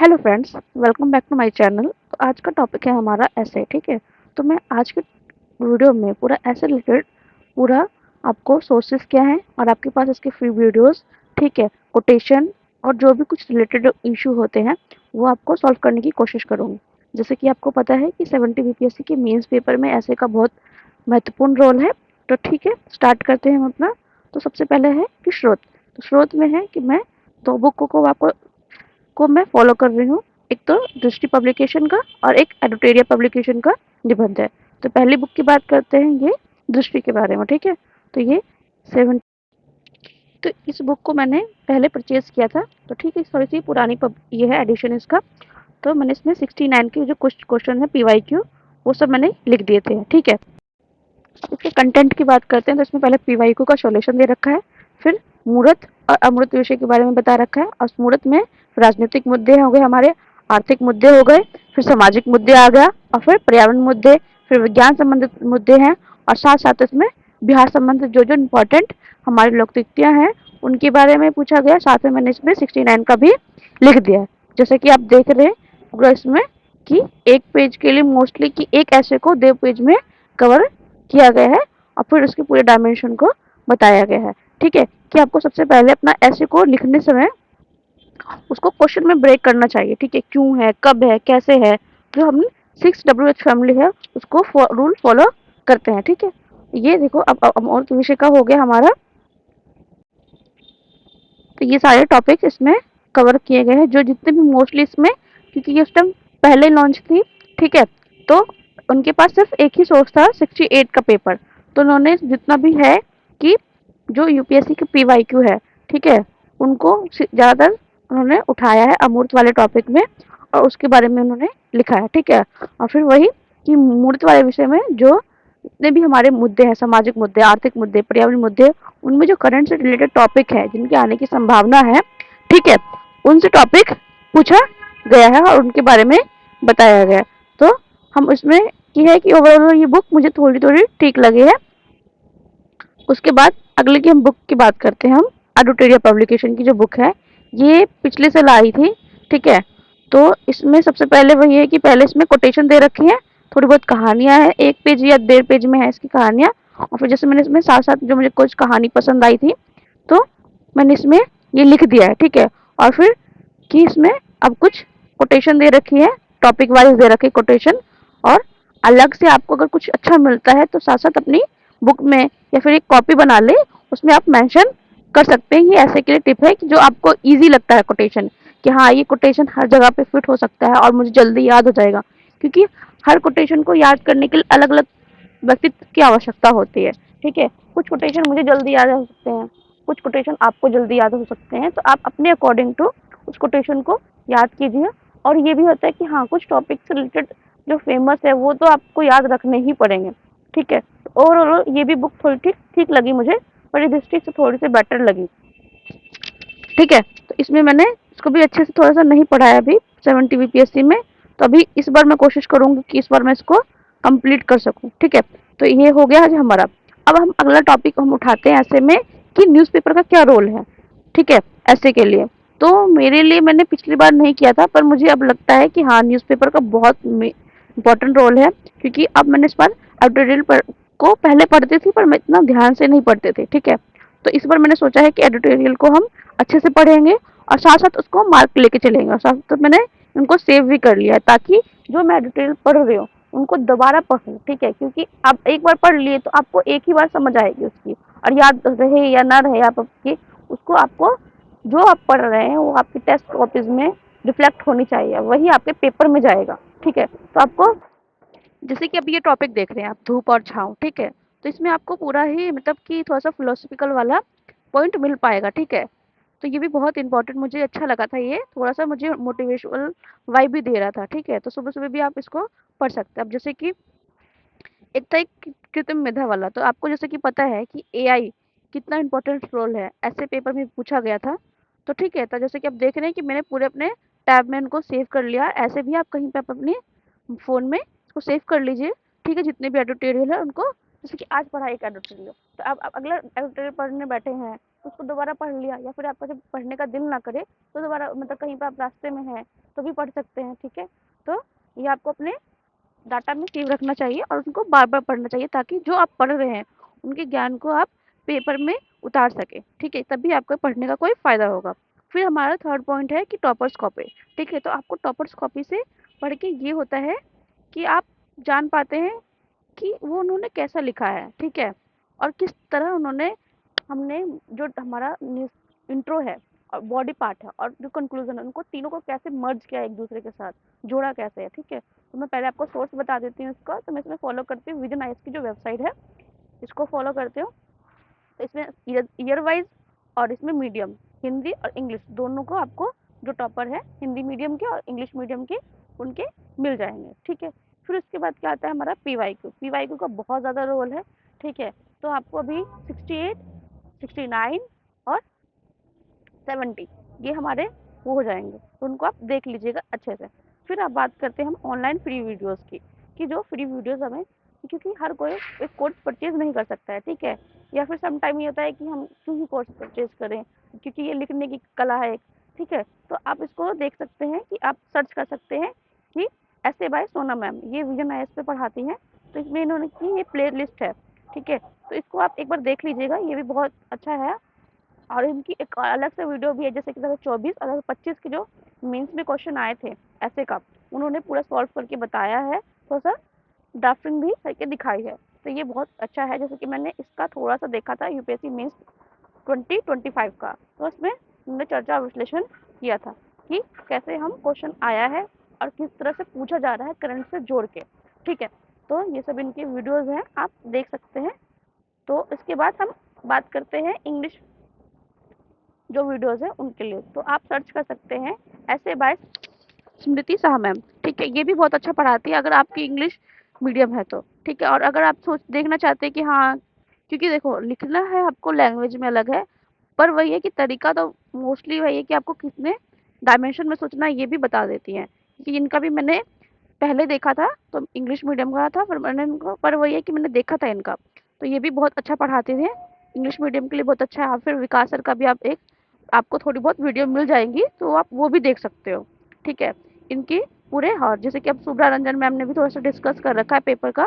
Hello friends, welcome back to my channel. तो आज का टॉपिक है हमारा ऐसे, ठीक है। तो मैं आज के वीडियो में पूरा ऐसे रिलेटेड पूरा आपको सोर्सेस क्या हैं और आपके पास इसके फ्री वीडियोस, ठीक है, कोटेशन और जो भी कुछ रिलेटेड इशू होते हैं वो आपको सॉल्व करने की कोशिश करूँगी। जैसे कि आपको पता है कि 70 बीपीएससी के मेंस पेपर में ऐसे का बहुत महत्वपूर्ण रोल है। तो ठीक है, स्टार्ट करते हैं हम अपना। तो सबसे पहले है कि स्रोत। तो स्रोत में है कि मैं दो बुक को आपको मैं फॉलो कर रही हूँ। एक तो दृष्टि पब्लिकेशन का और एक एडुटेरिया पब्लिकेशन का निबंध है। तो पहली बुक की बात करते हैं, ये दृष्टि के बारे में, ठीक है। तो ये 7 तो इस बुक को मैंने पहले परचेज किया था। तो ठीक है, थोड़ी सी पुरानी ये है एडिशन इसका। तो मैंने इसमें 69 के जो कुछ क्वेश्चन है पीवाईक्यू वो सब मैंने लिख दिए थे, ठीक है। इसके कंटेंट की बात करते हैं तो इसमें पहले पीवाईक्यू का सॉल्यूशन दे रखा है, फिर मूर्त और अमूर्त विषय के बारे में बता रखा है। और मूर्त में राजनीतिक मुद्दे हो गए, हमारे आर्थिक मुद्दे हो गए, फिर सामाजिक मुद्दे आ गया, और फिर पर्यावरण मुद्दे, फिर विज्ञान संबंधित मुद्दे हैं, और साथ साथ इसमें बिहार संबंधित जो जो इम्पोर्टेंट हमारी लोकतृतियाँ हैं उनके बारे में पूछा गया। साथ में मैंने इसमें 69 का भी लिख दिया है। जैसे कि आप देख रहे हैं पूरा इसमें कि एक पेज के लिए मोस्टली कि एक ऐसे को 2 पेज में कवर किया गया है और फिर उसके पूरे डायमेंशन को बताया गया है, ठीक है। कि आपको सबसे पहले अपना ऐसे को लिखने समय उसको क्वेश्चन में ब्रेक करना चाहिए, ठीक है। क्यों है, कब है, कैसे है, जो हम 6WH फैमिली है उसको रूल फॉलो करते हैं, ठीक है। ये देखो अब और विषय का हो गया हमारा। तो ये सारे टॉपिक्स इसमें कवर किए गए हैं, जो जितने भी मोस्टली इसमें, क्योंकि ये उस टाइम पहले लॉन्च थी, ठीक है। तो उनके पास सिर्फ एक ही सोर्स था, 68 का पेपर। तो उन्होंने जितना भी है कि जो यूपीएससी के पीवाईक्यू है, ठीक है, उनको ज़्यादातर उन्होंने उठाया है अमूर्त वाले टॉपिक में, और उसके बारे में उन्होंने लिखा है, ठीक है। और फिर वही कि मूर्त वाले विषय में जो जितने भी हमारे मुद्दे हैं, सामाजिक मुद्दे, आर्थिक मुद्दे, पर्यावरण मुद्दे, उनमें जो करंट से रिलेटेड टॉपिक है जिनके आने की संभावना है, ठीक है, उनसे टॉपिक पूछा गया है और उनके बारे में बताया गया है। तो हम इसमें ये है कि ओवरऑल ये बुक मुझे थोड़ी थोड़ी ठीक लगी है। उसके बाद अगले की हम बुक की बात करते हैं। हम एडुटेरिया पब्लिकेशन की जो बुक है ये पिछले साल आई थी, ठीक है। तो इसमें सबसे पहले वही है कि पहले इसमें कोटेशन दे रखी है, थोड़ी बहुत कहानियां हैं, 1 पेज या 1.5 पेज में है इसकी कहानियां। और फिर जैसे मैंने इसमें साथ साथ जो मुझे कुछ कहानी पसंद आई थी तो मैंने इसमें ये लिख दिया है, ठीक है। और फिर कि इसमें अब कुछ कोटेशन दे रखी है, टॉपिक वाइज दे रखी कोटेशन। और अलग से आपको अगर कुछ अच्छा मिलता है तो साथ साथ अपनी बुक में या फिर एक कॉपी बना ले, उसमें आप मेंशन कर सकते हैं। ये ऐसे के लिए टिप है कि जो आपको इजी लगता है कोटेशन, कि हाँ ये कोटेशन हर जगह पे फिट हो सकता है और मुझे जल्दी याद हो जाएगा। क्योंकि हर कोटेशन को याद करने के लिए अलग अलग व्यक्तित्व की आवश्यकता होती है, ठीक है। कुछ कोटेशन मुझे जल्दी याद हो सकते हैं, कुछ कोटेशन आपको जल्दी याद हो सकते हैं। तो आप अपने अकॉर्डिंग टू उस कोटेशन को याद कीजिए। और ये भी होता है कि हाँ कुछ टॉपिक से रिलेटेड जो फेमस है वो तो आपको याद रखने ही पड़ेंगे, ठीक है। तो ओवरऑल ये भी बुक थोड़ी ठीक ठीक लगी मुझे, पर ये दृष्टि से थोड़ी सी बेटर लगी, ठीक है। तो इसमें मैंने इसको भी अच्छे से थोड़ा सा नहीं पढ़ा है अभी 70 बीपीएससी में। तो अभी इस बार मैं कोशिश करूंगी कि इस बार मैं इसको कंप्लीट कर सकूं, ठीक है। तो ये हो गया आज हमारा। अब हम अगला टॉपिक हम उठाते हैं ऐसे में कि न्यूज़पेपर का क्या रोल है, ठीक है, ऐसे के लिए। तो मेरे लिए मैंने पिछली बार नहीं किया था, पर मुझे अब लगता है कि हाँ न्यूज़पेपर का बहुत इम्पोर्टेंट रोल है। क्योंकि अब मैंने इस बार एडिटोरियल को पहले पढ़ती थी पर मैं इतना ध्यान से नहीं पढ़ते थे, ठीक है। तो इस बार मैंने सोचा है कि एडिटोरियल को हम अच्छे से पढ़ेंगे और साथ साथ उसको मार्क लेके चलेंगे। और साथ साथ मैंने उनको सेव भी कर लिया है ताकि जो मैं एडिटोरियल पढ़ रही हूँ उनको दोबारा पढ़ूँ, ठीक है। क्योंकि आप एक बार पढ़ लिए तो आपको एक ही बार समझ आएगी उसकी, और याद रहे या ना रहे आप आपकी उसको आपको जो आप पढ़ रहे हैं वो आपकी टेस्ट कॉपीज में रिफ्लेक्ट होनी चाहिए, वही आपके पेपर में जाएगा, ठीक है। तो आपको जैसे कि अभी ये टॉपिक देख रहे हैं आप, धूप और छाँव, ठीक है। तो इसमें आपको पूरा ही मतलब कि थोड़ा सा फिलोसफिकल वाला पॉइंट मिल पाएगा, ठीक है। तो ये भी बहुत इंपॉर्टेंट मुझे अच्छा लगा था, ये थोड़ा सा मुझे मोटिवेशनल वाइब भी दे रहा था, ठीक है। तो सुबह सुबह भी आप इसको पढ़ सकते हैं। अब जैसे कि एक था एक कृत्रिम मेधा वाला, तो आपको जैसे कि पता है कि एआई कितना इंपॉर्टेंट रोल है, ऐसे पेपर में पूछा गया था। तो ठीक है, तो जैसे कि आप देख रहे हैं कि मैंने पूरे अपने टैब में उनको सेव कर लिया। ऐसे भी आप कहीं पे आप अपने फ़ोन में इसको सेव कर लीजिए, ठीक है। जितने भी एडिटोरियल है उनको, जैसे कि आज पढ़ा एक एडिटोरियल, तो अब अगला एडिटोरियल पढ़ने बैठे हैं उसको दोबारा पढ़ लिया, या फिर आपका जब पढ़ने का दिल ना करे तो दोबारा मतलब कहीं पर आप रास्ते में हैं तो भी पढ़ सकते हैं, ठीक है। तो ये आपको अपने डाटा में सेव रखना चाहिए और उनको बार बार पढ़ना चाहिए, ताकि जो आप पढ़ रहे हैं उनके ज्ञान को आप पेपर में उतार सके, ठीक है, तभी आपको पढ़ने का कोई फायदा होगा। फिर हमारा थर्ड पॉइंट है कि टॉपर्स कॉपी, ठीक है। तो आपको टॉपर्स कॉपी से पढ़ के ये होता है कि आप जान पाते हैं कि वो उन्होंने कैसा लिखा है, ठीक है, और किस तरह उन्होंने हमने जो हमारा इंट्रो है और बॉडी पार्ट है और जो कंक्लूजन है उनको तीनों को कैसे मर्ज किया एक दूसरे के साथ, जोड़ा कैसे है, ठीक है। तो मैं पहले आपको सोर्स बता देती हूँ इसका। तो मैं इसमें फॉलो करती हूँ विजन आइस की जो वेबसाइट है, इसको फॉलो करती हूँ। तो इसमें ईयर वाइज और इसमें मीडियम हिंदी और इंग्लिश दोनों को आपको जो टॉपर है हिंदी मीडियम के और इंग्लिश मीडियम के उनके मिल जाएंगे, ठीक है। फिर उसके बाद क्या आता है हमारा पी वाई क्यू का बहुत ज़्यादा रोल है, ठीक है। तो आपको अभी 68, 69 और 70 ये हमारे वो हो जाएंगे, तो उनको आप देख लीजिएगा अच्छे से। फिर आप बात करते हैं हम ऑनलाइन फ्री वीडियोस की, कि जो फ्री वीडियोस हमें, क्योंकि हर कोई एक कोर्स परचेज नहीं कर सकता है, ठीक है। या फिर सम टाइम ये होता है कि हम क्यों ही कोर्स परचेज करें, क्योंकि ये लिखने की कला है एक, ठीक है। तो आप इसको देख सकते हैं कि आप सर्च कर सकते हैं कि ऐसे बाय सोना मैम, ये विजन आईएएस पे पढ़ाती हैं। तो इसमें इन्होंने की ये प्ले लिस्ट है, ठीक है। तो इसको आप एक बार देख लीजिएगा, ये भी बहुत अच्छा है। और इनकी एक अलग से वीडियो भी है, जैसे कि 2024 और 2025 के जो मेंस में क्वेश्चन आए थे ऐसे का, उन्होंने पूरा सॉल्व करके बताया है, तो सर ड्राफ्टिंग भी करके दिखाई है। तो ये बहुत अच्छा है। जैसे कि मैंने इसका थोड़ा सा देखा था यूपीएससी मेंस 2025 का, तो उसमें हमने चर्चा विश्लेषण किया था कि कैसे हम क्वेश्चन आया है और किस तरह से पूछा जा रहा है करंट से जोड़ के, ठीक है। तो ये सब इनके वीडियोस हैं, आप देख सकते हैं। तो इसके बाद हम बात करते हैं इंग्लिश जो वीडियोस है उनके लिए। तो आप सर्च कर सकते हैं ऐसे बाय स्मृति शाह मैम, ठीक है। ये भी बहुत अच्छा पढ़ाती है अगर आपकी इंग्लिश मीडियम है तो, ठीक है। और अगर आप सोच देखना चाहते हैं कि हाँ, क्योंकि देखो लिखना है आपको लैंग्वेज में अलग है, पर वही है कि तरीका तो मोस्टली वही है कि आपको कितने डायमेंशन में सोचना है ये भी बता देती हैं। क्योंकि इनका भी मैंने पहले देखा था तो इंग्लिश मीडियम का था, पर मैंने इनको, पर वही है कि मैंने देखा था इनका, तो ये भी बहुत अच्छा पढ़ाते थे, इंग्लिश मीडियम के लिए बहुत अच्छा है। और फिर विकास सर का भी आप एक, आपको थोड़ी बहुत वीडियो मिल जाएंगी तो आप वो भी देख सकते हो, ठीक है। इनकी पूरे, और जैसे कि अब सुब्रा रंजन मैम ने भी थोड़ा सा डिस्कस कर रखा है पेपर का,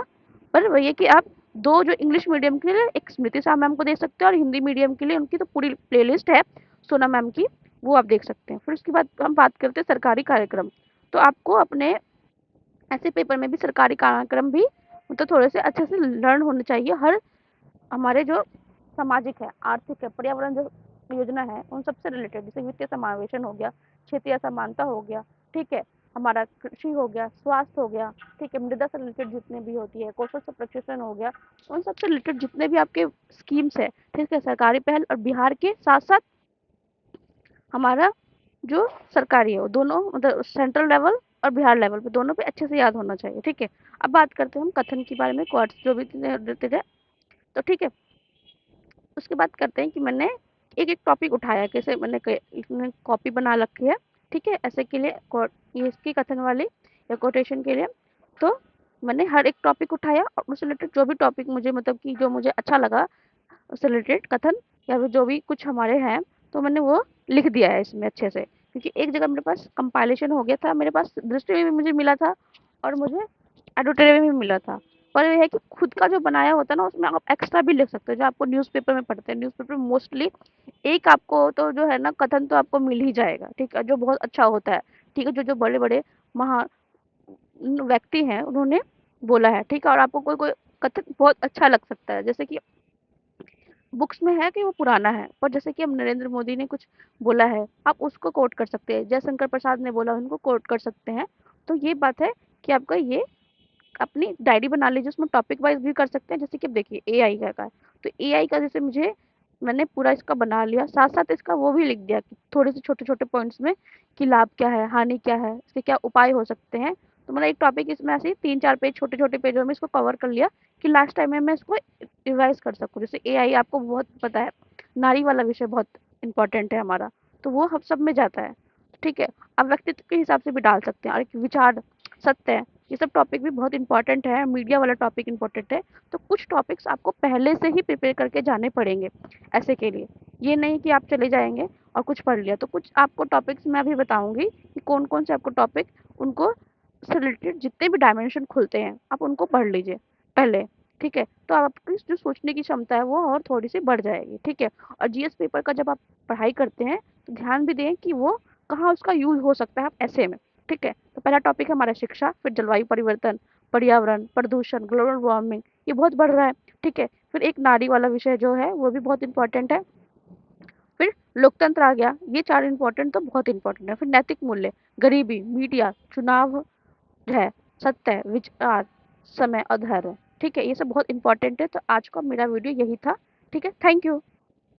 पर वही है कि आप दो जो इंग्लिश मीडियम के लिए एक स्मृति शाह मैम को देख सकते हो, और हिंदी मीडियम के लिए उनकी तो पूरी प्लेलिस्ट है सोना मैम की, वो आप देख सकते हैं। फिर उसके बाद हम बात करते हैं सरकारी कार्यक्रम। तो आपको अपने ऐसे पेपर में भी सरकारी कार्यक्रम भी मतलब थोड़े से अच्छे से लर्न होने चाहिए। हर हमारे जो सामाजिक है, आर्थिक है, पर्यावरण जो योजना है उन सबसे रिलेटेड, जैसे वित्तीय समावेशन हो गया, क्षेत्रीय समानता हो गया, ठीक है, हमारा कृषि हो गया, स्वास्थ्य हो गया, ठीक है, मृदा से रिलेटेड जितने भी होती है, कौशल संप्रेषण हो गया, उन सबसे रिलेटेड जितने भी आपके स्कीम्स है, ठीक है, सरकारी पहल और बिहार के साथ साथ हमारा जो सरकारी है वो दोनों मतलब सेंट्रल लेवल और बिहार लेवल पे दोनों पे अच्छे से याद होना चाहिए, ठीक है। अब बात करते हैं हम कथन के बारे में, क्वार्ट्स जो भी देते थे, तो ठीक है। उसके बाद करते हैं कि मैंने एक एक टॉपिक उठाया, कैसे मैंने इसमें कॉपी बना रखी है, ठीक है, ऐसे के लिए ये इसकी कथन वाली या कोटेशन के लिए। तो मैंने हर एक टॉपिक उठाया और उससे रिलेटेड जो भी टॉपिक मुझे मतलब कि जो मुझे अच्छा लगा उससे रिलेटेड कथन या फिर जो भी कुछ हमारे हैं, तो मैंने वो लिख दिया है इसमें अच्छे से। क्योंकि एक जगह मेरे पास कंपाइलेशन हो गया था, मेरे पास दृष्टि में भी मुझे मिला था और मुझे एडिटोरियल में भी मिला था। पर ये है कि खुद का जो बनाया होता है ना उसमें आप एक्स्ट्रा भी लिख सकते हो, जो आपको न्यूज़पेपर में पढ़ते हैं। न्यूज़पेपर में मोस्टली एक आपको तो जो है ना कथन तो आपको मिल ही जाएगा, ठीक है, जो बहुत अच्छा होता है, ठीक है, जो जो बड़े बड़े महान व्यक्ति हैं उन्होंने बोला है, ठीक है। और आपको कोई कोई कथन बहुत अच्छा लग सकता है, जैसे कि बुक्स में है कि वो पुराना है, पर जैसे कि अब नरेंद्र मोदी ने कुछ बोला है आप उसको कोट कर सकते हैं, जयशंकर प्रसाद ने बोला उनको कोट कर सकते हैं। तो ये बात है कि आपका ये अपनी डायरी बना लीजिए, उसमें टॉपिक वाइज भी कर सकते हैं। जैसे कि अब देखिए एआई का है, तो एआई का जैसे मुझे मैंने पूरा इसका बना लिया, साथ साथ इसका वो भी लिख दिया कि थोड़े से छोटे छोटे पॉइंट्स में कि लाभ क्या है, हानि क्या है, इसके क्या उपाय हो सकते हैं। तो मैंने एक टॉपिक इसमें ऐसे ही 3-4 पेज छोटे छोटे पेजों में इसको कवर कर लिया कि लास्ट टाइम में मैं इसको रिवाइज कर सकूँ। जैसे एआई आपको बहुत पता है, नारी वाला विषय बहुत इंपॉर्टेंट है हमारा, तो वो हम सब में जाता है, ठीक है। अब व्यक्तित्व के हिसाब से भी डाल सकते हैं, और एक विचार सत्य है, ये सब टॉपिक भी बहुत इंपॉर्टेंट है, मीडिया वाला टॉपिक इंपॉर्टेंट है। तो कुछ टॉपिक्स आपको पहले से ही प्रिपेयर करके जाने पड़ेंगे ऐसे के लिए। ये नहीं कि आप चले जाएँगे और कुछ पढ़ लिया। तो कुछ आपको टॉपिक्स मैं अभी बताऊँगी कि कौन-कौन से आपको टॉपिक उनको से रिलेटेड जितने भी डायमेंशन खुलते हैं, आप उनको पढ़ लीजिए पहले, ठीक है? तो आपकी जो सोचने की क्षमता है वो और थोड़ी-सी बढ़ जाएगी, ठीक है? और जीएस पेपर का जब आप पढ़ाई करते हैं, तो ध्यान भी दें कि वो कहाँ उसका यूज़ हो सकता है आप ऐसे में, ठीक है? तो पहला टॉपिक है हमारा शिक्षा, फिर जलवायु परिवर्तन, पर्यावरण, प्रदूषण, ग्लोबल वार्मिंग, ये बहुत बढ़ रहा है, ठीक है? फिर एक नारी वाला विषय जो है वो भी बहुत इंपॉर्टेंट है। फिर लोकतंत्र आ गया, ये 4 इंपॉर्टेंट तो बहुत इंपॉर्टेंट है। फिर नैतिक मूल्य, गरीबी, मीडिया, चुनाव है, सत्य, विचार, समय और धैर्य, ठीक है? ये सब बहुत इंपॉर्टेंट है। तो आज का मेरा वीडियो यही था, ठीक है? Thank you.